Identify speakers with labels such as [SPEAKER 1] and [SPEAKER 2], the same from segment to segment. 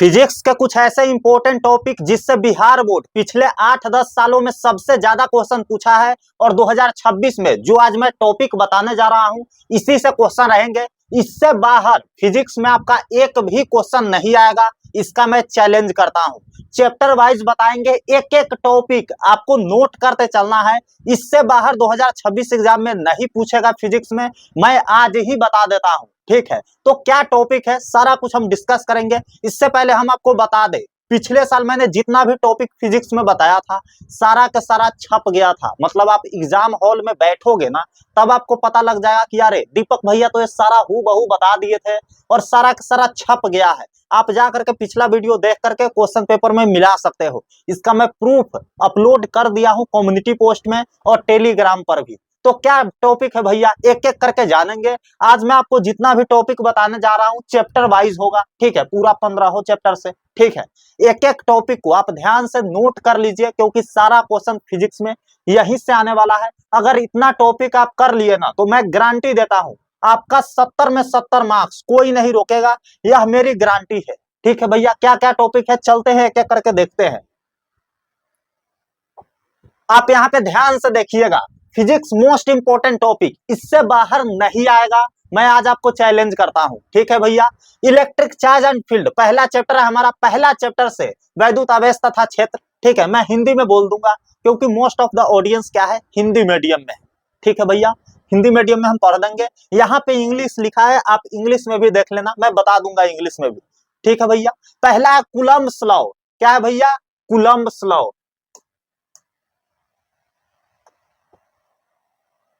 [SPEAKER 1] Physics के कुछ ऐसे इंपॉर्टेंट टॉपिक जिससे बिहार बोर्ड पिछले 8-10 सालों में सबसे ज्यादा क्वेश्चन पूछा है और 2026 में जो आज मैं टॉपिक बताने जा रहा हूं इसी से क्वेश्चन रहेंगे। इससे बाहर फिजिक्स में आपका एक भी क्वेश्चन नहीं आएगा, इसका मैं चैलेंज करता हूं। चैप्टर वाइज बताएंगे, एक एक टॉपिक आपको नोट करते चलना है। इससे बाहर 2026 एग्जाम में नहीं पूछेगा फिजिक्स में, मैं आज ही बता देता हूं। ठीक है, तो क्या टॉपिक है सारा कुछ हम डिस्कस करेंगे। इससे पहले हम आपको बता दें, पिछले साल मैंने जितना भी टॉपिक फिजिक्स में बताया था सारा का सारा छप गया था। मतलब आप एग्जाम हॉल में बैठोगे ना तब आपको पता लग जाएगा कि अरे दीपक भैया तो ये सारा हूबहू बता दिए थे और सारा का सारा छप गया है। आप जा करके पिछला वीडियो देख करके क्वेश्चन पेपर में मिला सकते हो। इसका मैं प्रूफ अपलोड कर दिया हूं कम्युनिटी पोस्ट में और टेलीग्राम पर भी। तो क्या टॉपिक है भैया, एक एक करके जानेंगे। आज मैं आपको जितना भी टॉपिक बताने जा रहा हूं चैप्टर वाइज होगा, ठीक है, पूरा 15 हो चैप्टर से। ठीक है, एक एक टॉपिक को आप ध्यान से नोट कर लीजिए क्योंकि सारा क्वेश्चन फिजिक्स में यहीं से आने वाला है। अगर इतना टॉपिक आप कर लिए ना तो मैं गारंटी देता हूं आपका 70 में 70 मार्क्स कोई नहीं रोकेगा, यह मेरी गारंटी है। ठीक है भैया, क्या क्या टॉपिक है चलते हैं एक एक करके देखते हैं। आप यहाँ पे ध्यान से देखिएगा, फिजिक्स मोस्ट इंपोर्टेंट टॉपिक, इससे बाहर नहीं आएगा, मैं आज आपको चैलेंज करता हूं। ठीक है भैया, इलेक्ट्रिक चार्ज एंड फील्ड पहला चैप्टर है हमारा। पहला चैप्टर से वैद्युत आवेश तथा क्षेत्र। ठीक है, मैं हिंदी में बोल दूंगा क्योंकि मोस्ट ऑफ द ऑडियंस क्या है, हिंदी मीडियम में है। ठीक है भैया, हिंदी मीडियम में हम पढ़ देंगे। यहाँ पे इंग्लिश लिखा है, आप इंग्लिश में भी देख लेना, मैं बता दूंगा इंग्लिश में भी। ठीक है भैया, पहला है कूलम्ब्स लॉ। क्या है भैया, कूलम्ब्स लॉ।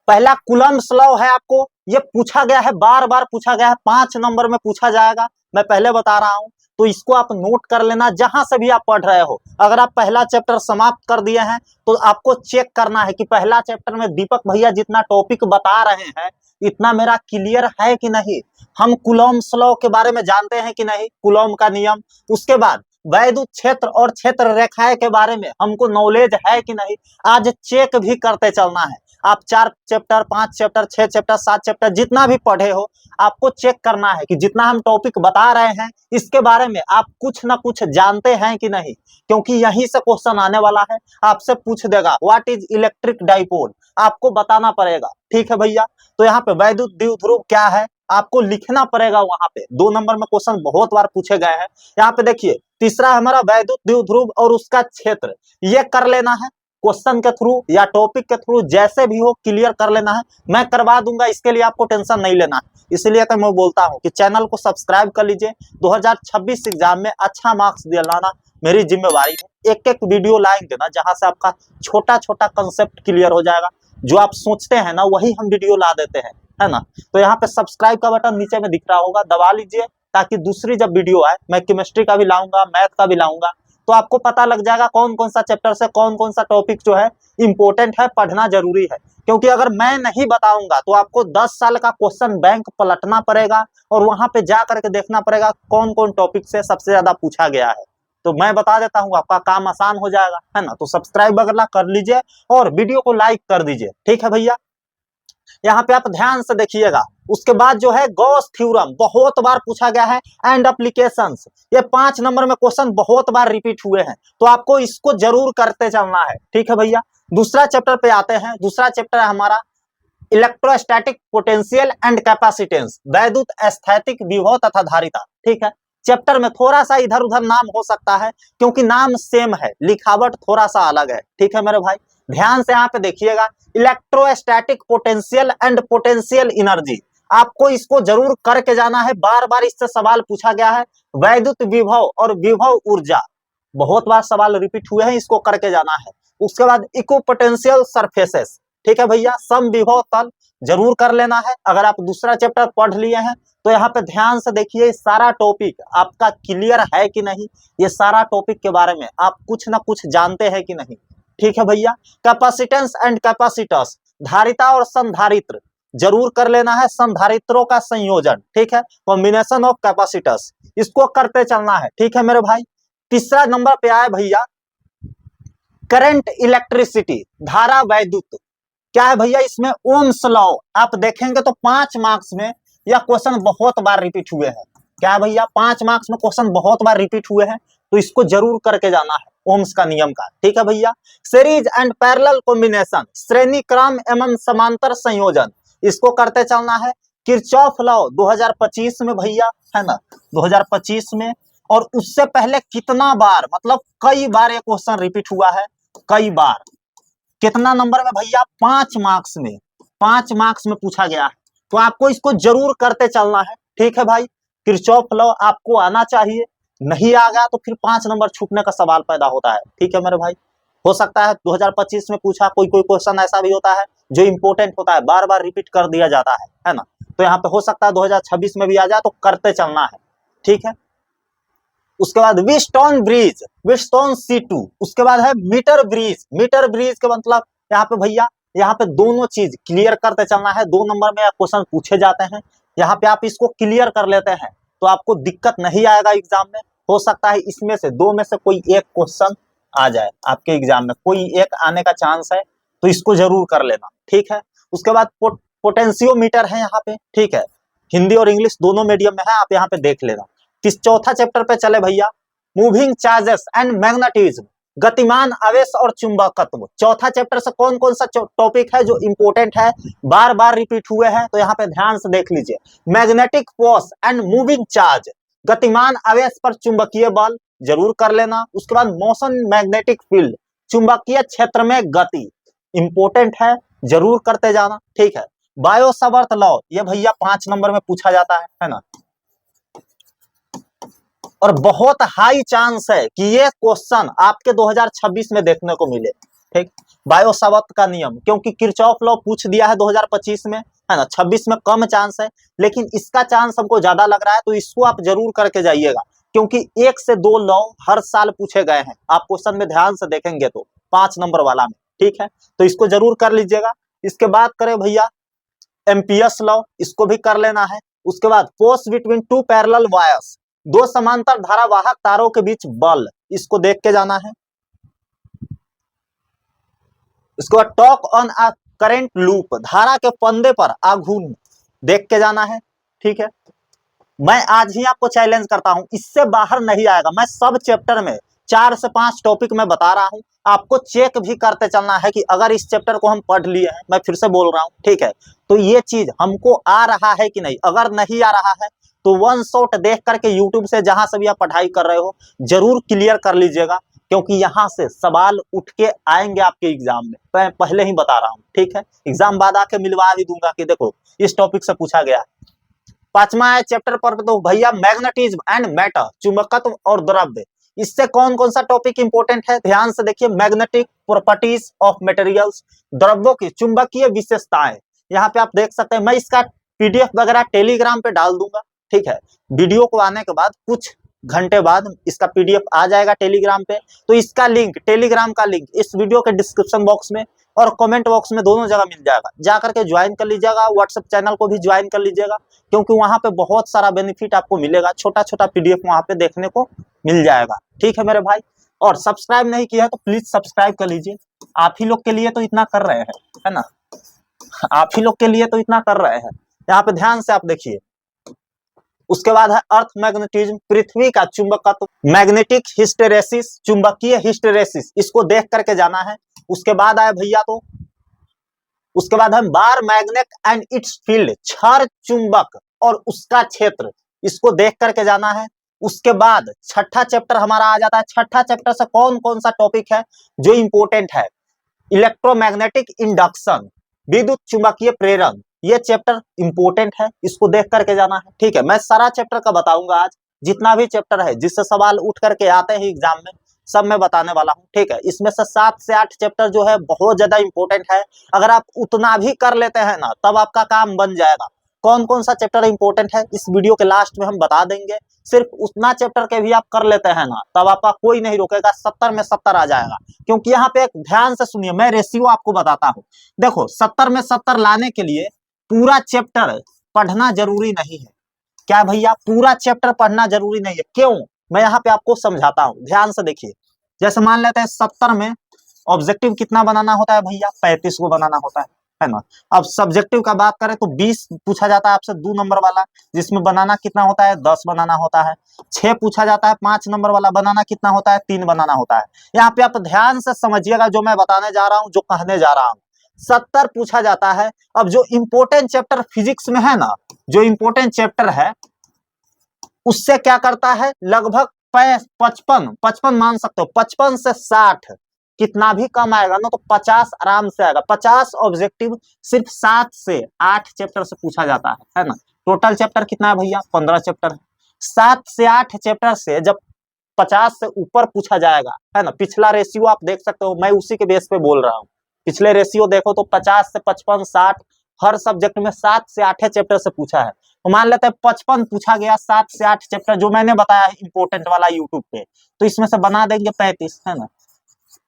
[SPEAKER 1] पहला कूलम्ब्स लॉ है, आपको ये पूछा गया है, बार बार पूछा गया है, 5 नंबर में पूछा जाएगा, मैं पहले बता रहा हूं। तो इसको आप नोट कर लेना जहां से भी आप पढ़ रहे हो। अगर आप पहला चैप्टर समाप्त कर दिए हैं तो आपको चेक करना है कि पहला चैप्टर में दीपक भैया जितना टॉपिक बता रहे हैं इतना मेरा क्लियर है कि नहीं। हम कूलम्ब्स लॉ के बारे में जानते हैं कि नहीं, कूलॉम का नियम। उसके बाद वैद्युत क्षेत्र और क्षेत्र रेखाएं के बारे में हमको नॉलेज है कि नहीं, आज चेक भी करते चलना है। आप 4 चैप्टर, 5 चैप्टर, 6 चैप्टर, 7 चैप्टर जितना भी पढ़े हो आपको चेक करना है कि जितना हम टॉपिक बता रहे हैं इसके बारे में आप कुछ ना कुछ जानते हैं कि नहीं, क्योंकि यहीं से क्वेश्चन आने वाला है। आपसे पूछ देगा व्हाट इज इलेक्ट्रिक डाइपोल, आपको बताना पड़ेगा। ठीक है भैया, तो यहाँ पे वैद्युत द्विध्रुव क्या है आपको लिखना पड़ेगा। वहां पे 2 नंबर में क्वेश्चन बहुत बार पूछे गए हैं। यहाँ पे देखिए, तीसरा हमारा वैद्युत द्विध्रुव और उसका क्षेत्र, ये कर लेना है क्वेश्चन के थ्रू या टॉपिक के थ्रू, जैसे भी हो क्लियर कर लेना है। मैं करवा दूंगा, इसके लिए आपको टेंशन नहीं लेना है। इसलिए तो मैं बोलता हूं कि चैनल को सब्सक्राइब कर लीजिए। 2026 एग्जाम में अच्छा मार्क्स दिलाना मेरी जिम्मेवारी है। एक एक वीडियो लाएंगे ना जहां से आपका छोटा छोटा कंसेप्ट क्लियर हो जाएगा। जो आप सोचते हैं ना वही हम वीडियो ला देते हैं, है ना। तो यहाँ पे सब्सक्राइब का बटन नीचे में दिख रहा होगा, दबा लीजिए ताकि दूसरी जब वीडियो आए, मैं केमिस्ट्री का भी लाऊंगा, मैथ का भी लाऊंगा, तो आपको पता लग जाएगा कौन कौन सा चैप्टर से कौन कौन सा टॉपिक जो है इंपॉर्टेंट है, पढ़ना जरूरी है। क्योंकि अगर मैं नहीं बताऊंगा तो आपको 10 साल का क्वेश्चन बैंक पलटना पड़ेगा और वहां पे जा करके देखना पड़ेगा कौन कौन टॉपिक से सबसे ज्यादा पूछा गया है। तो मैं बता देता हूँ, आपका काम आसान हो जाएगा, है ना। तो सब्सक्राइब अगला कर लीजिए और वीडियो को लाइक कर दीजिए। ठीक है भैया, यहाँ पे आप ध्यान से देखिएगा। उसके बाद जो है गॉस थ्योरम बहुत बार पूछा गया है, एंड एप्लीकेशंस, ये 5 नंबर में क्वेश्चन बहुत बार रिपीट हुए हैं, तो आपको इसको जरूर करते चलना है। ठीक है भैया, दूसरा चैप्टर पे आते हैं। दूसरा चैप्टर है हमारा इलेक्ट्रोस्टैटिक पोटेंशियल एंड कैपेसिटेंस, वैद्युत स्थैतिक विभव तथा धारिता। ठीक है, चैप्टर में थोड़ा सा इधर उधर नाम हो सकता है क्योंकि नाम सेम है, लिखावट थोड़ा सा अलग है। ठीक है मेरे भाई, ध्यान से यहाँ पे देखिएगा। Electrostatic potential and potential energy, आपको इसको जरूर करके जाना है, बार बार इससे सवाल पूछा गया है। वैद्युत विभव और विभव ऊर्जा बहुत बार सवाल रिपीट हुए हैं, इसको करके जाना है। उसके बाद इक्विपोटेंशियल सरफेसेस, ठीक है भैया, सम विभव तल जरूर कर लेना है। अगर आप दूसरा चैप्टर पढ़ लिए हैं तो यहाँ पे ध्यान से देखिए, सारा टॉपिक आपका क्लियर है कि नहीं, ये सारा टॉपिक के बारे में आप कुछ ना कुछ जानते हैं कि नहीं। ठीक है भैया, कैपेसिटेंस एंड कैपेसिटस, धारिता और संधारित्र जरूर कर लेना है, संधारित्रों का संयोजन। ठीक है, कॉम्बिनेशन ऑफ कैपेसिटस, इसको करते चलना है। ठीक है मेरे भाई, तीसरा नंबर पे आया भैया करंट इलेक्ट्रिसिटी, धारा वैद्युत। क्या है भैया, इसमें ओम्स लॉ आप देखेंगे तो 5 मार्क्स में यह क्वेश्चन बहुत बार रिपीट हुए हैं। क्या है भैया, 5 मार्क्स में क्वेश्चन बहुत बार रिपीट हुए हैं, तो इसको जरूर करके जाना है, ओम्स का नियम का। ठीक है भैया। सीरीज एंड पैरेलल कॉम्बिनेशन, श्रेणी क्रम एवं समांतर संयोजन, इसको करते चलना है। किरचॉफ लॉ 2025 में भैया, है ना, 2025 में। और उससे पहले कितना बार, मतलब कई बार ये क्वेश्चन रिपीट हुआ है, कई बार। कितना नंबर में भैया, 5 मार्क्स में, 5 मार्क्स में पूछा गया है, तो आपको इसको जरूर करते चलना है। ठीक है भाई, किरचॉफ लॉ आपको आना चाहिए, नहीं आ गया तो फिर 5 नंबर छूटने का सवाल पैदा होता है। ठीक है मेरे भाई, हो सकता है 2025 में पूछा, कोई कोई क्वेश्चन ऐसा भी होता है जो इंपॉर्टेंट होता है, बार बार रिपीट कर दिया जाता है ना, तो यहाँ पे हो सकता है 2026 में भी आ जाए, तो करते चलना है। ठीक है। उसके बाद विस्टोन ब्रिज, विस्टोन C2, उसके बाद है मीटर ब्रिज। मीटर ब्रिज के मतलब यहाँ पे भैया, यहाँ पे दोनों चीज क्लियर करते चलना है। 2 नंबर में क्वेश्चन पूछे जाते हैं, यहाँ पे आप इसको क्लियर कर लेते हैं तो आपको दिक्कत नहीं आएगा एग्जाम में। हो सकता है इसमें से 2 में से कोई एक क्वेश्चन आ जाए आपके एग्जाम में, कोई एक आने का चांस है, तो इसको जरूर कर लेना। ठीक है। उसके बाद पोटेंशियोमीटर है यहाँ पे। ठीक है, हिंदी और इंग्लिश दोनों मीडियम में है, आप यहाँ पे देख लेना। चौथा चैप्टर पे चले भैया, मूविंग चार्जेस एंड मैग्नेटिज्म, गतिमान आवेश और चुंबकत्व। चौथा चैप्टर से कौन कौन सा टॉपिक है जो इंपॉर्टेंट है, बार बार रिपीट हुए हैं, तो यहाँ पे ध्यान से देख लीजिए। Magnetic force and moving charge, गतिमान आवेश पर चुंबकीय बल, जरूर कर लेना। उसके बाद मोशन मैग्नेटिक फील्ड, चुंबकीय क्षेत्र में गति, इंपॉर्टेंट है, जरूर करते जाना। ठीक है। बायो सावर्त लॉ, ये भैया 5 नंबर में पूछा जाता है ना, और बहुत हाई चांस है कि ये क्वेश्चन आपके 2026 में देखने को मिले। ठीक, बायो सावर्त का नियम, क्योंकि किरचॉफ लॉ पूछ दिया है 2025 में, है ना, 26 में कम चांस है, लेकिन इसका चांस हमको ज्यादा लग रहा है, तो इसको आप जरूर करके जाइएगा, क्योंकि 1 से 2 लॉ हर साल पूछे गए हैं। आप क्वेश्चन में ध्यान से देखेंगे तो 5 नंबर वाला में। ठीक है, तो इसको जरूर कर लीजिएगा। इसके बाद करें भैया एम्पियर्स लॉ, इसको भी कर लेना है। उसके बाद फोर्स बिटवीन 2 पैरेलल वायर्स, 2 समांतर धारावाहक तारों के बीच बल, इसको देख के जाना है। इसके बाद talk on a current loop, धारा के फंदे पर आघूर्ण, देख के जाना है। ठीक है, मैं आज ही आपको चैलेंज करता हूं, इससे बाहर नहीं आएगा। मैं सब चैप्टर में 4 से 5 टॉपिक में बता रहा हूं, आपको चेक भी करते चलना है कि अगर इस चैप्टर को हम पढ़ लिए हैं, मैं फिर से बोल रहा हूं, ठीक है, तो ये चीज हमको आ रहा है कि नहीं। अगर नहीं आ रहा है तो 1 शॉट देख करके यूट्यूब से जहां से भी आप पढ़ाई कर रहे हो, जरूर क्लियर कर लीजिएगा, क्योंकि यहां से सवाल उठ के आएंगे आपके एग्जाम में, मैं पहले ही बता रहा हूं। ठीक है, एग्जाम बाद आके मिलवा भी दूंगा कि देखो इस टॉपिक से पूछा गया। 5वां है चैप्टर पर तो भैया मैग्नेटिज्म एंड मैटर, चुंबकत्व और द्रव्य। इससे कौन कौन सा टॉपिक इंपॉर्टेंट है, ध्यान से देखिए। मैग्नेटिक प्रॉपर्टीज ऑफ मटेरियल्स, द्रव्यों की चुंबकीय विशेषताएं, यहाँ पे आप देख सकते हैं। मैं इसका PDF वगैरह टेलीग्राम पे डाल दूंगा। ठीक है, वीडियो को आने के बाद कुछ घंटे बाद इसका PDF आ जाएगा टेलीग्राम पे, तो इसका लिंक, टेलीग्राम का लिंक इस वीडियो के डिस्क्रिप्शन बॉक्स में और कमेंट बॉक्स में दोनों जगह मिल जाएगा, जाकर के ज्वाइन कर लीजिएगा। व्हाट्सएप चैनल को भी ज्वाइन कर लीजिएगा, क्योंकि वहां पे बहुत सारा बेनिफिट आपको मिलेगा, छोटा छोटा PDF वहां पे देखने को मिल जाएगा। ठीक है मेरे भाई, और सब्सक्राइब नहीं किया है तो प्लीज सब्सक्राइब कर लीजिए, आप ही लोग के लिए तो इतना कर रहे हैं, है ना, आप ही लोग के लिए तो इतना कर रहे हैं। यहाँ पे ध्यान से आप देखिए। उसके बाद है अर्थ मैग्नेटिज्म, पृथ्वी का चुंबकत्व, मैग्नेटिक हिस्टेरेसिस, चुंबकीय हिस्टेरेसिस, इसको देख करके जाना है। उसके बाद आए भैया तो उसके बाद है bar magnet and it's field, क्षार चुंबक और उसका क्षेत्र, इसको देख करके जाना है। उसके बाद 6ठा चैप्टर हमारा आ जाता है। 6ठा चैप्टर से कौन कौन सा टॉपिक है जो इंपॉर्टेंट है, इलेक्ट्रोमैग्नेटिक इंडक्शन, विद्युत चुंबकीय प्रेरण, ये चैप्टर इंपॉर्टेंट है, इसको देख करके जाना है। ठीक है, मैं सारा चैप्टर का बताऊंगा आज, जितना भी चैप्टर है जिससे सवाल उठ करके आते हैं एग्जाम में, सब मैं बताने वाला हूं। ठीक है, इसमें से 7 से 8 चैप्टर जो है बहुत ज्यादा इंपॉर्टेंट है। अगर आप उतना भी कर लेते हैं ना, तब आपका काम बन जाएगा। कौन कौन सा चैप्टर इंपॉर्टेंट है इस वीडियो के लास्ट में हम बता देंगे। सिर्फ उतना चैप्टर के भी आप कर लेते हैं ना, तब आपका कोई नहीं रोकेगा, 70 में 70 आ जाएगा। क्योंकि यहाँ पे एक ध्यान से सुनिए, मैं रेशियो आपको बताता हूँ। देखो 70 में 70 लाने के लिए पूरा चैप्टर पढ़ना जरूरी नहीं है। क्या भैया, पूरा चैप्टर पढ़ना जरूरी नहीं है। क्यों, मैं यहाँ पे आपको समझाता हूँ, ध्यान से देखिए। जैसे मान लेते हैं 70 में ऑब्जेक्टिव कितना बनाना होता है भैया, 35 को बनाना होता है। है ना। अब सब्जेक्टिव का बात करें तो 20 पूछा जाता है आपसे 2 नंबर वाला, जिसमें बनाना कितना होता है, 10 बनाना होता है। 6 पूछा जाता है 5 नंबर वाला, बनाना कितना होता है, 3 बनाना होता है। यहाँ पे आप ध्यान से समझिएगा जो मैं बताने जा रहा हूँ, जो कहने जा रहा हूँ। 70 पूछा जाता है। अब जो इंपोर्टेंट चैप्टर फिजिक्स में है ना, जो इंपोर्टेंट चैप्टर है उससे क्या करता है, लगभग 55 मान सकते हो, 55 से 60, कितना भी कम आएगा ना तो 50 आराम से आएगा। 50 ऑब्जेक्टिव सिर्फ 7 से 8 चैप्टर से पूछा जाता है ना। टोटल चैप्टर कितना है भैया, 15 चैप्टर है। 7 से 8 चैप्टर से जब 50 से ऊपर पूछा जाएगा, है ना। पिछला रेशियो आप देख सकते हो, मैं उसी के बेस पे बोल रहा हूँ। पिछले रेशियो देखो तो 50 से 55, 60, हर सब्जेक्ट में 7 से 8 चैप्टर से पूछा है। तो मान लेते हैं 55 पूछा गया, 7 से 8 चैप्टर जो मैंने बताया है इंपोर्टेंट वाला यूट्यूब पे, तो इसमें से बना देंगे 35, है ना।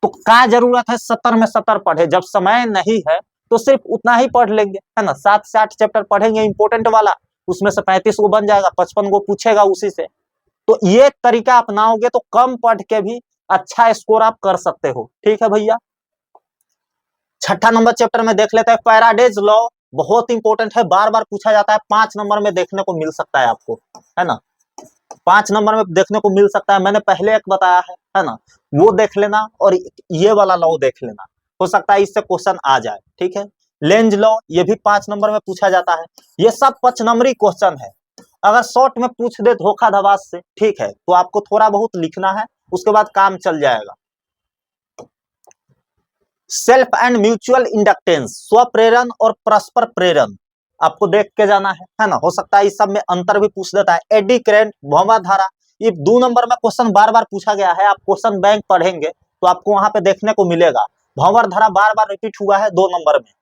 [SPEAKER 1] तो क्या जरूरत है 70 में 70 पढ़े, जब समय नहीं है तो सिर्फ उतना ही पढ़ लेंगे, है ना। 7 से 8 चैप्टर पढ़ेंगे इंपोर्टेंट वाला, उसमें से 35 को बन जाएगा, 55 को पूछेगा उसी से। तो ये तरीका अपनाओगे तो कम पढ़ के भी अच्छा स्कोर आप कर सकते हो, ठीक है भैया। छठा नंबर चैप्टर में देख लेते हैं, फैराडेज लॉ, बहुत इंपॉर्टेंट है, बार बार पूछा जाता है, 5 नंबर में देखने को मिल सकता है आपको, है ना। 5 नंबर में देखने को मिल सकता है, मैंने पहले एक बताया है ना, वो देख लेना, और ये वाला लॉ देख लेना, हो सकता है इससे क्वेश्चन आ जाए, ठीक है। लेंज लॉ, ये भी 5 नंबर में पूछा जाता है। ये सब 5 नंबरी क्वेश्चन है। अगर शॉर्ट में पूछ दे धोखाधबाज से, ठीक है, तो आपको थोड़ा बहुत लिखना है, उसके बाद काम चल जाएगा। सेल्फ एंड म्यूचुअल इंडक्टेंस, स्व प्रेरण और परस्पर प्रेरण, आपको देख के जाना है ना। हो सकता है इस सब में अंतर भी पूछ देता है। एडी करंट, भंवर धारा, ये 2 नंबर में क्वेश्चन बार बार पूछा गया है। आप क्वेश्चन बैंक पढ़ेंगे तो आपको वहां पे देखने को मिलेगा। भंवर धारा बार बार रिपीट हुआ है 2 नंबर में।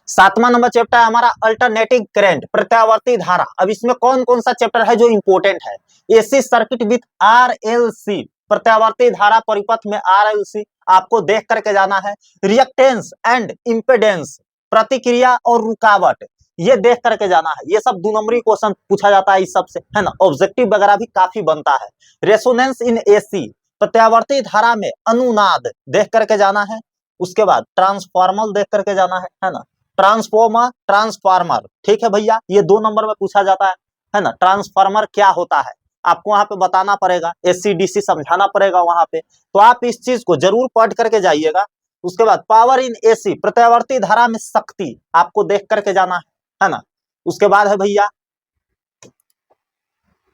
[SPEAKER 1] 7वां नंबर चैप्टर है हमारा अल्टरनेटिंग करंट, प्रत्यावर्ती धारा। अब इसमें कौन कौन सा चैप्टर है जो इंपोर्टेंट है, एसी सर्किट विथ आरएलसी, प्रत्यावर्ती धारा परिपथ में आरएलसी आपको देख करके जाना है। रिएक्टेंस एंड इंपेडेंस, प्रतिक्रिया और रुकावट, ये देख करके जाना है। ये सब 2 नंबरी क्वेश्चन पूछा जाता है इस सब से, है ना। ऑब्जेक्टिव वगैरह भी काफी बनता है। रेसोनेंस इन एसी, प्रत्यावर्ती धारा में अनुनाद देख करके जाना है। उसके बाद ट्रांसफार्मर देख करके जाना है ना। ट्रांसफॉर्मर, ट्रांसफार्मर, ठीक है भैया, ये 2 नंबर में पूछा जाता है ना। ट्रांसफार्मर क्या होता है आपको वहां पे बताना पड़ेगा, एसी डीसी समझाना पड़ेगा वहां पे, तो आप इस चीज को जरूर पढ़ करके जाइएगा। उसके बाद पावर इन एसी, प्रत्यावर्ती धारा में शक्ति आपको देख करके जाना है ना। उसके बाद है भैया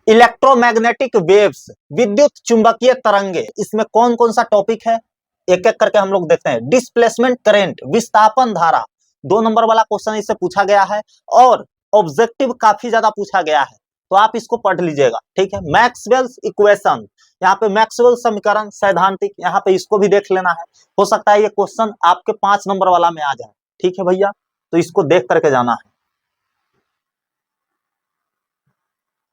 [SPEAKER 1] इलेक्ट्रोमैग्नेटिक वेव्स, विद्युत चुंबकीय तरंगे, इसमें कौन कौन सा टॉपिक है एक एक करके हम लोग देखते हैं। डिस्प्लेसमेंट करंट, विस्थापन धारा, 2 नंबर वाला क्वेश्चन इससे पूछा गया है, और ऑब्जेक्टिव काफी ज्यादा पूछा गया है, तो आप इसको पढ़ लीजिएगा, ठीक है। मैक्सवेल्स इक्वेशन, यहाँ पे मैक्सवेल समीकरण सैद्धांतिक, यहाँ पे इसको भी देख लेना है। हो सकता है ये क्वेश्चन आपके 5 नंबर वाला में आ जाए, ठीक है भैया, तो इसको देख करके जाना है।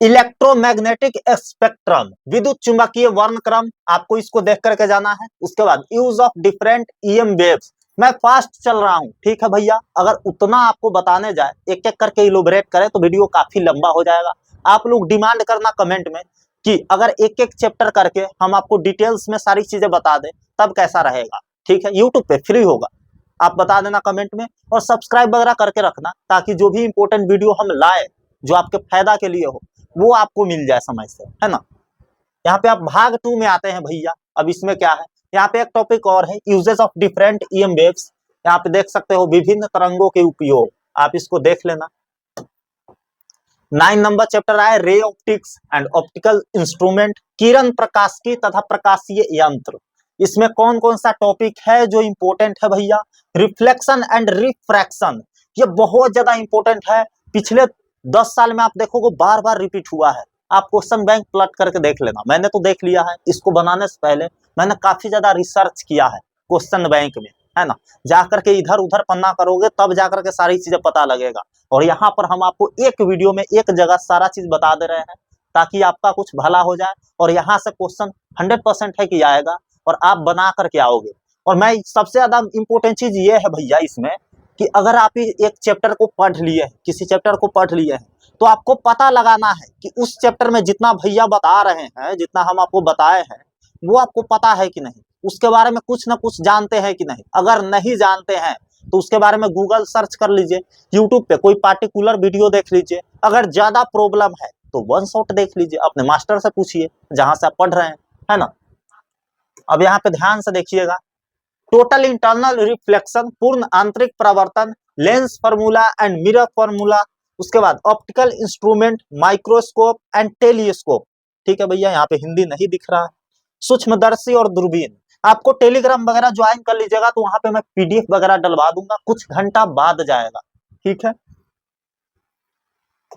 [SPEAKER 1] इलेक्ट्रोमैग्नेटिक स्पेक्ट्रम, विद्युत चुंबकीय वर्णक्रम, आपको इसको देख करके जाना है। उसके बाद use of different EM waves, मैं फास्ट चल रहा हूं, ठीक है भैया, अगर उतना आपको बताने जाए एक एक करके इलोबरेट करें तो वीडियो काफी लंबा हो जाएगा। आप लोग डिमांड करना कमेंट में कि अगर एक एक चैप्टर करके हम आपको डिटेल्स में सारी चीजें बता दें तब कैसा रहेगा, ठीक है। यूट्यूब पे फ्री होगा, आप बता देना कमेंट में, और सब्सक्राइब वगैरह करके रखना ताकि जो भी इंपॉर्टेंट वीडियो हम लाए जो आपके फायदा के लिए हो वो आपको मिल जाए समय से, है ना। यहाँ पे आप भाग 2 में आते हैं भैया। अब इसमें क्या है, यहाँ पे एक टॉपिक और है, uses of different EM waves, यहाँ पे देख सकते हो विभिन्न तरंगों के उपयोग, आप इसको देख लेना। 9 नंबर चैप्टर आए ray optics and optical instrument, किरण प्रकाशिकी तथा प्रकाशीय यंत्र। इसमें कौन कौन सा टॉपिक है जो इंपॉर्टेंट है भैया, रिफ्लेक्शन एंड रिफ्रैक्शन, ये बहुत ज्यादा इंपॉर्टेंट है। पिछले 10 साल में आप देखोगे बार बार रिपीट हुआ है। आप क्वेश्चन बैंक पलट करके देख लेना, मैंने तो देख लिया है, इसको बनाने से पहले मैंने काफी ज्यादा रिसर्च किया है क्वेश्चन बैंक में, है ना। जाकर के इधर उधर पन्ना करोगे तब जाकर के सारी चीजें पता लगेगा, और यहाँ पर हम आपको एक वीडियो में एक जगह सारा चीज बता दे रहे हैं ताकि आपका कुछ भला हो जाए, और यहाँ से क्वेश्चन 100% है कि आएगा और आप बना करके आओगे। और मैं सबसे ज्यादा इंपॉर्टेंट चीज ये है भैया इसमें कि अगर आप एक चैप्टर को पढ़ लिए हैं, किसी चैप्टर को पढ़ लिए हैं, तो आपको पता लगाना है कि उस चैप्टर में जितना भैया बता रहे हैं, जितना हम आपको बताए हैं, वो आपको पता है कि नहीं, उसके बारे में कुछ ना कुछ जानते हैं कि नहीं। अगर नहीं जानते हैं तो उसके बारे में गूगल सर्च कर लीजिए, यूट्यूब पे कोई पार्टिकुलर वीडियो देख लीजिए। अगर ज्यादा प्रॉब्लम है तो वन शॉट देख लीजिए, अपने मास्टर से पूछिए जहां से आप पढ़ रहे हैं, है ना। अब यहाँ पे ध्यान से देखिएगा, टोटल इंटरनल रिफ्लेक्शन, पूर्ण आंतरिक प्रवर्तन, lens formula and mirror formula, उसके बाद optical instrument, microscope and telescope. ठीक है भैया, यहाँ पे हिंदी नहीं दिख रहा है। सूक्ष्मदर्शी और दूरबीन। आपको टेलीग्राम वगैरह ज्वाइन कर लीजिएगा तो वहां पे मैं पीडीएफ वगैरह डलवा दूंगा, कुछ घंटा बाद जाएगा, ठीक है।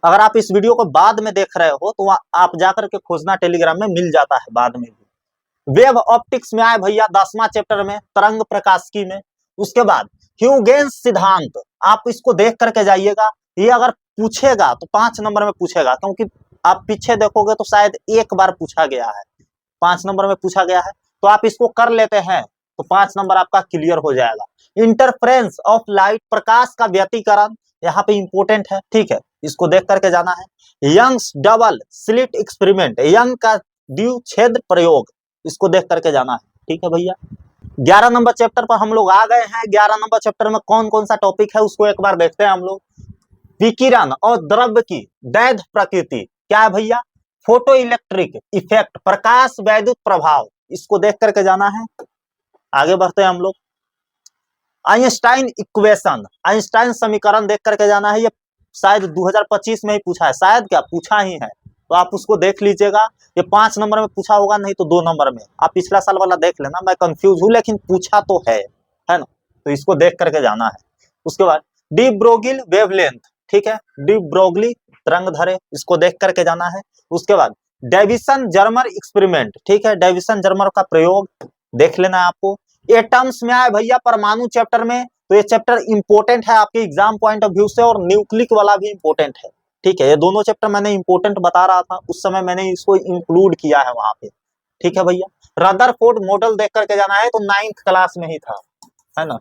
[SPEAKER 1] अगर आप इस वीडियो को बाद में देख रहे हो तो आप जाकर के खोजना, टेलीग्राम में मिल जाता है बाद में भी। वेव ऑप्टिक्स में आए भैया 10वां चैप्टर में, तरंग प्रकाशिकी में। उसके बाद ह्यूगेंस सिद्धांत, आप इसको देख करके जाइएगा। ये अगर पूछेगा तो 5 नंबर में पूछेगा, क्योंकि आप पीछे देखोगे तो शायद एक बार पूछा गया है, 5 नंबर में पूछा गया है, तो आप इसको कर लेते हैं तो 5 नंबर आपका क्लियर हो जाएगा। इंटरफ्रेंस ऑफ लाइट, प्रकाश का व्यतिकरण, यहाँ पे इंपोर्टेंट है, ठीक है, इसको देख करके जाना है। Young's double slit experiment, Young का द्विछेद प्रयोग, इसको देख करके जाना है, ठीक है भैया। 11 नंबर चैप्टर पर हम लोग आ गए हैं। 11 नंबर चैप्टर में कौन कौन सा टॉपिक है उसको एक बार देखते हैं हम लोग। विकिरण और द्रव्य की वैध प्रकृति, क्या है भैया, फोटो इलेक्ट्रिक इफेक्ट, प्रकाश वैद्युत प्रभाव, इसको देख करके जाना है। आगे बढ़ते हैं हम लोग। आइंस्टाइन इक्वेशन, आइंस्टाइन समीकरण देख करके जाना है। ये शायद 2025 में ही पूछा है, शायद क्या पूछा ही है, तो आप उसको देख लीजिएगा। ये 5 नंबर में पूछा होगा, नहीं तो 2 नंबर में। आप पिछला साल वाला देख लेना, मैं कंफ्यूज हूं लेकिन पूछा तो है ना, तो इसको देख करके जाना है। उसके बाद डी ब्रोगिल वेवलेंथ, ठीक है, डी ब्रोगली तरंग धरे, इसको देख करके जाना है। उसके बाद डेविसन जर्मर एक्सपेरिमेंट, ठीक है, डेविसन जर्मर का प्रयोग देख लेना है आपको। एटम्स में आए भैया परमाणु चैप्टर में, तो ये चैप्टर इंपोर्टेंट है आपके एग्जाम पॉइंट ऑफ व्यू से, और न्यूक्लिक वाला भी इंपोर्टेंट है, ठीक है। ये दोनों चैप्टर मैंने इंपोर्टेंट बता रहा था उस समय, मैंने इसको इंक्लूड किया है वहां पे, ठीक है भैया। रदरफोर्ड मॉडल देख करके जाना है, तो 9th क्लास में ही था, है ना,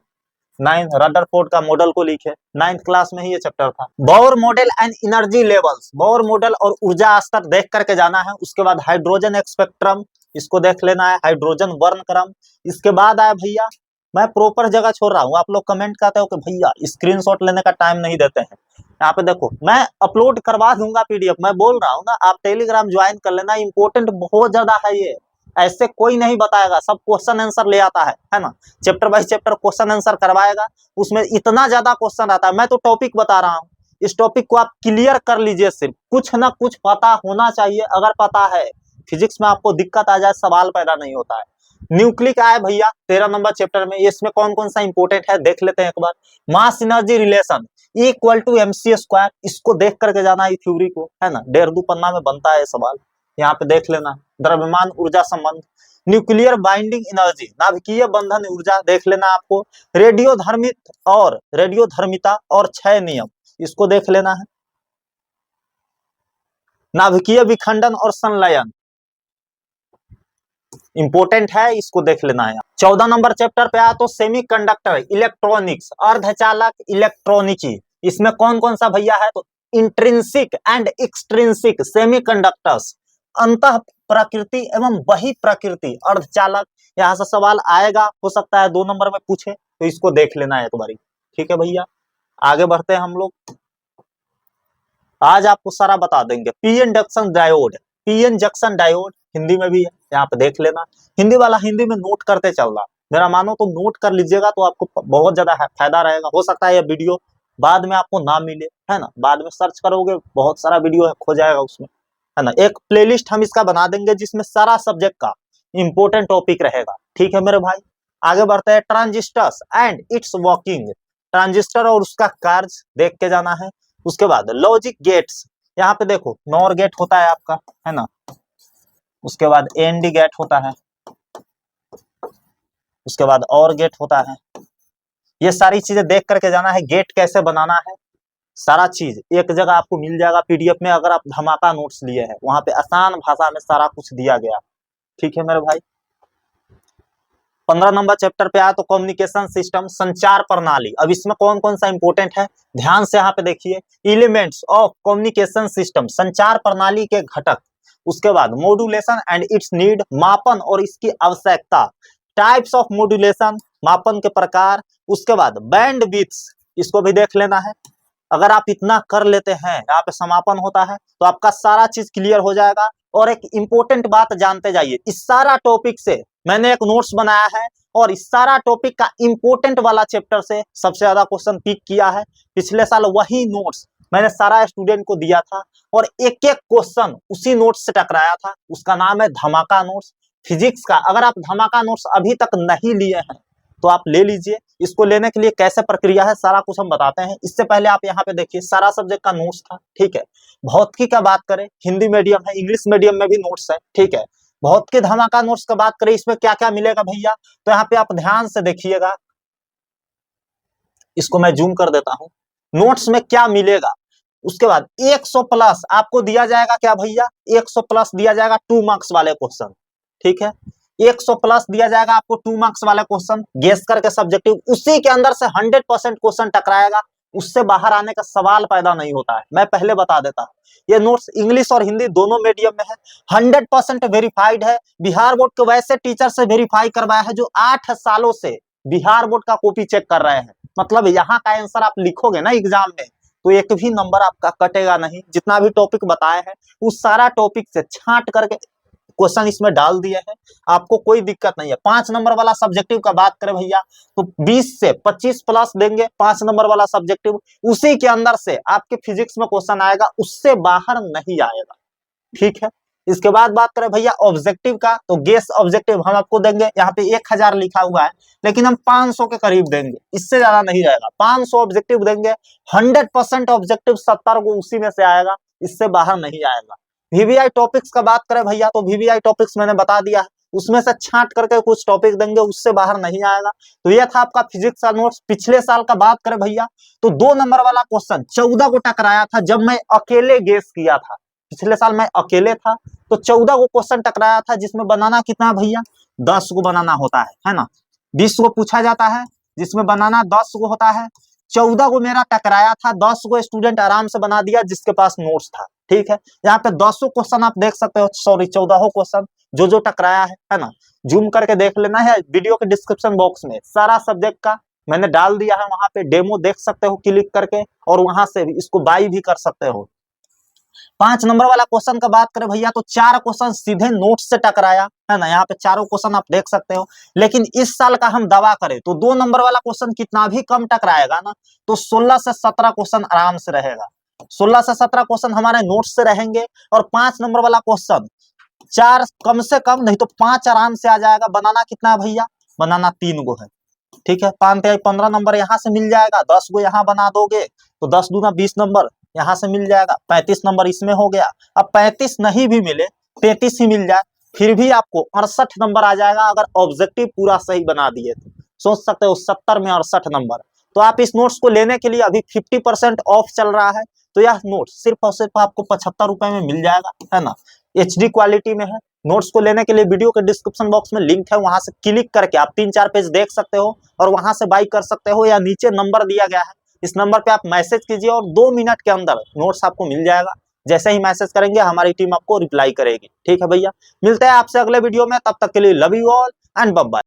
[SPEAKER 1] 9th रदरफोर्ड का मॉडल को लिखे, 9th क्लास में ही ये चैप्टर था। Bohr model and energy levels, Bohr model और ऊर्जा स्तर देख करके जाना है। उसके बाद हाइड्रोजन स्पेक्ट्रम, इसको देख लेना है, हाइड्रोजन वर्णक्रम। इसके बाद आया भैया, मैं प्रॉपर जगह छोड़ रहा हूँ, आप लोग कमेंट करते हो कि भैया स्क्रीनशॉट लेने का टाइम नहीं देते हैं। यहाँ पे देखो, मैं अपलोड करवा दूंगा पीडीएफ, मैं बोल रहा हूँ ना, आप टेलीग्राम ज्वाइन कर लेना, इंपोर्टेंट बहुत ज्यादा है ये, ऐसे कोई नहीं बताएगा, सब क्वेश्चन आंसर ले आता है ना, chapter by chapter question answer करवाएगा, उसमें इतना ज्यादा क्वेश्चन आता है। मैं तो टॉपिक बता रहा हूँ, इस टॉपिक को आप क्लियर कर लीजिए, सिर्फ कुछ ना कुछ पता होना चाहिए। अगर पता है, फिजिक्स में आपको दिक्कत आ जाए, सवाल पैदा नहीं होता है। न्यूक्लिक आए भैया 13 नंबर चैप्टर में, इसमें कौन कौन सा इंपोर्टेंट है देख लेते हैं एक बार। Mass energy relation equal to mc square, इसको देख करके जाना है थ्योरी को, है ना, 1.5 पन्ना में बनता है सवाल, यहाँ पे देख लेना। द्रव्यमान ऊर्जा संबंध, न्यूक्लियर बाइंडिंग एनर्जी, नाभिकीय बंधन ऊर्जा देख लेना आपको। रेडियोधर्मित और रेडियोधर्मिता और क्षय नियम, इसको देख लेना है। नाभिकीय विखंडन और संलयन इंपोर्टेंट है, इसको देख लेना है। 14 नंबर चैप्टर पे आया तो सेमीकंडक्टर इलेक्ट्रॉनिक्स, अर्धचालक इलेक्ट्रॉनिकी, इसमें कौन कौन सा भैया है, तो इंट्रिंसिक एंड एक्सट्रिंसिक सेमीकंडक्टर्स, अंतः प्रकृति एवं बहि प्रकृति अर्धचालक, यहाँ से सवाल आएगा, हो सकता है 2 नंबर में पूछे, तो इसको देख लेना है एक बारी, ठीक है भैया। आगे बढ़ते हैं हम लोग, आज आपको सारा बता देंगे। PN junction diode, PN junction diode Hindi में भी है, यहाँ पे देख लेना। हिंदी वाला हिंदी में नोट करते चलना, मेरा मानो तो नोट कर लीजिएगा, तो आपको बहुत ज्यादा फायदा रहेगा। हो सकता है ये वीडियो बाद में आपको ना मिले, है ना, बाद में सर्च करोगे बहुत सारा वीडियो खो जाएगा उसमें, है ना। एक प्लेलिस्ट हम इसका बना देंगे जिसमें सारा सब्जेक्ट का इंपोर्टेंट टॉपिक रहेगा, ठीक है मेरे भाई। आगे बढ़ते हैं, transistors and it's working, transistor और उसका कार्य देख के जाना है। उसके बाद लॉजिक गेट्स, यहाँ पे देखो नॉर गेट होता है आपका, है ना, उसके बाद एनडी गेट होता है, उसके बाद और गेट होता है। ये सारी चीजें देख करके जाना है, गेट कैसे बनाना है, सारा चीज एक जगह आपको मिल जाएगा पीडीएफ में, अगर आप धमाका नोट्स लिए हैं, वहां पे आसान भाषा में सारा कुछ दिया गया, ठीक है मेरे भाई। 15 नंबर चैप्टर पे आया तो कम्युनिकेशन सिस्टम, संचार प्रणाली। अब इसमें कौन कौन सा इंपोर्टेंट है, ध्यान से यहाँ पे देखिए। एलिमेंट्स ऑफ कम्युनिकेशन सिस्टम, संचार प्रणाली के घटक। उसके बाद मॉड्यूलेशन एंड इट्स नीड, मापन और इसकी आवश्यकता। टाइप्स ऑफ मॉड्यूलेशन, मापन के प्रकार, उसके बाद बैंड विड्थ, इसको भी देख लेना है। अगर आप इतना कर लेते हैं, यहाँ पे समापन होता है, तो आपका सारा चीज क्लियर हो जाएगा। और एक इंपॉर्टेंट बात जानते जाइए, इस सारा टॉपिक से मैंने एक नोट्स बनाया है और इस सारा टॉपिक का इंपॉर्टेंट वाला चैप्टर से सबसे ज्यादा क्वेश्चन पिक किया है। पिछले साल वही नोट्स मैंने सारा स्टूडेंट को दिया था और एक एक क्वेश्चन उसी नोट्स से टकराया था। उसका नाम है धमाका नोट्स फिजिक्स का। अगर आप धमाका नोट्स अभी तक नहीं लिए हैं तो आप ले लीजिए। इसको लेने के लिए कैसे प्रक्रिया है सारा कुछ हम बताते हैं। इससे पहले आप यहाँ पे देखिए सारा सब्जेक्ट का नोट्स था, ठीक है। भौतिकी का बात करें, हिंदी मीडियम है, इंग्लिश मीडियम में भी नोट्स है, ठीक है। भौतिकी धमाका नोट्स का बात करें, इसमें क्या क्या मिलेगा भैया, तो यहाँ पे आप ध्यान से देखिएगा। इसको मैं जूम कर देता हूँ। नोट्स में क्या मिलेगा, उसके बाद 100 प्लस आपको दिया जाएगा क्या भैया, 100 प्लस दिया जाएगा 2 मार्क्स वाले क्वेश्चन, ठीक है। 100 प्लस दिया जाएगा आपको 2 मार्क्स वाला क्वेश्चन, गेस करके सब्जेक्टिव। उसी के अंदर से 100% क्वेश्चन टकराएगा, उससे बाहर आने का सवाल पैदा नहीं होता है। मैं पहले बता देता हूँ, ये नोट्स इंग्लिश और हिंदी दोनों मीडियम में है, 100% वेरीफाइड है। बिहार बोर्ड के वैसे टीचर से वेरीफाई करवाया है जो 8 सालों से बिहार बोर्ड का कॉपी चेक कर रहे हैं। मतलब यहाँ का आंसर आप लिखोगे ना एग्जाम में तो एक भी नंबर आपका कटेगा नहीं। जितना भी टॉपिक बताए हैं उस सारा टॉपिक से छांट करके क्वेश्चन इसमें डाल दिए हैं, आपको कोई दिक्कत नहीं है। 5 नंबर वाला सब्जेक्टिव का बात करें भैया तो 20 से 25 प्लस देंगे 5 नंबर वाला सब्जेक्टिव। उसी के अंदर से आपके फिजिक्स में क्वेश्चन आएगा, उससे बाहर नहीं आएगा, ठीक है। इसके बाद बात करें भैया ऑब्जेक्टिव का, तो गेस ऑब्जेक्टिव हम आपको देंगे। यहाँ पे 1000 लिखा हुआ है लेकिन हम 500 के करीब देंगे, इससे ज्यादा नहीं रहेगा। 500 ऑब्जेक्टिव देंगे, 100% ऑब्जेक्टिव 70 को उसी में से आएगा, इससे बाहर नहीं आएगा। वीवीआई टॉपिक्स का बात करें भैया तो वीवीआई टॉपिक्स मैंने बता दिया है, उसमें से छांट करके कुछ टॉपिक देंगे, उससे बाहर नहीं आएगा। तो ये था आपका फिजिक्स का नोट्स। पिछले साल का बात करें भैया तो 2 नंबर वाला क्वेश्चन 14 को टकराया था जब मैं अकेले गेस किया था। पिछले साल मैं अकेले था तो 14 को क्वेश्चन टकराया था, जिसमें बनाना कितना भैया 10 को बनाना होता है ना। 20 को पूछा जाता है जिसमें बनाना 10 को होता है। 14 को मेरा टकराया था, 10 को स्टूडेंट आराम से बना दिया जिसके पास नोट्स था, ठीक है। यहाँ पे 10 क्वेश्चन आप देख सकते हो, सॉरी 14 क्वेश्चन जो टकराया है ना। जूम करके देख लेना है, वीडियो के डिस्क्रिप्शन बॉक्स में सारा सब्जेक्ट का मैंने डाल दिया है, वहां पे डेमो देख सकते हो क्लिक करके, और वहां से भी इसको बाई भी कर सकते हो। 5 नंबर वाला क्वेश्चन का बात करें भैया तो 4 क्वेश्चन सीधे नोट से टकराया है ना। यहाँ पे चारों क्वेश्चन आप देख सकते हो। लेकिन इस साल का हम दावा करें तो 2 नंबर वाला क्वेश्चन कितना भी कम टकराएगा ना तो 16 से 17 क्वेश्चन आराम से रहेगा। 16 से 17 क्वेश्चन हमारे नोट से रहेंगे और 5 नंबर वाला क्वेश्चन 4 कम से कम नहीं तो 5 आराम से आ जाएगा। बनाना कितना है भैया, बनाना 3 गो है, ठीक है। 5 15 नंबर यहाँ से मिल जाएगा, 10 गो यहाँ बना दोगे तो 10 दूना 20 नंबर यहाँ से मिल जाएगा, 35 नंबर इसमें हो गया। अब 35 नहीं भी मिले, 33 ही मिल जाए, फिर भी आपको 68 नंबर आ जाएगा अगर ऑब्जेक्टिव पूरा सही बना दिए तो। सोच सकते हो 70 में 68 नंबर। तो आप इस नोट्स को लेने के लिए अभी 50% ऑफ चल रहा है, तो यह नोट्स सिर्फ और सिर्फ आपको 75 रुपए में मिल जाएगा, है ना। HD क्वालिटी में है। नोट्स को लेने के लिए वीडियो के डिस्क्रिप्शन बॉक्स में लिंक है, वहां से क्लिक करके आप 3-4 पेज देख सकते हो और वहां से बाई कर सकते हो, या नीचे नंबर दिया गया है इस नंबर पे आप मैसेज कीजिए और 2 मिनट के अंदर नोट्स आपको मिल जाएगा। जैसे ही मैसेज करेंगे हमारी टीम आपको रिप्लाई करेगी, ठीक है भैया। मिलते हैं आपसे अगले वीडियो में, तब तक के लिए love you all and bye bye.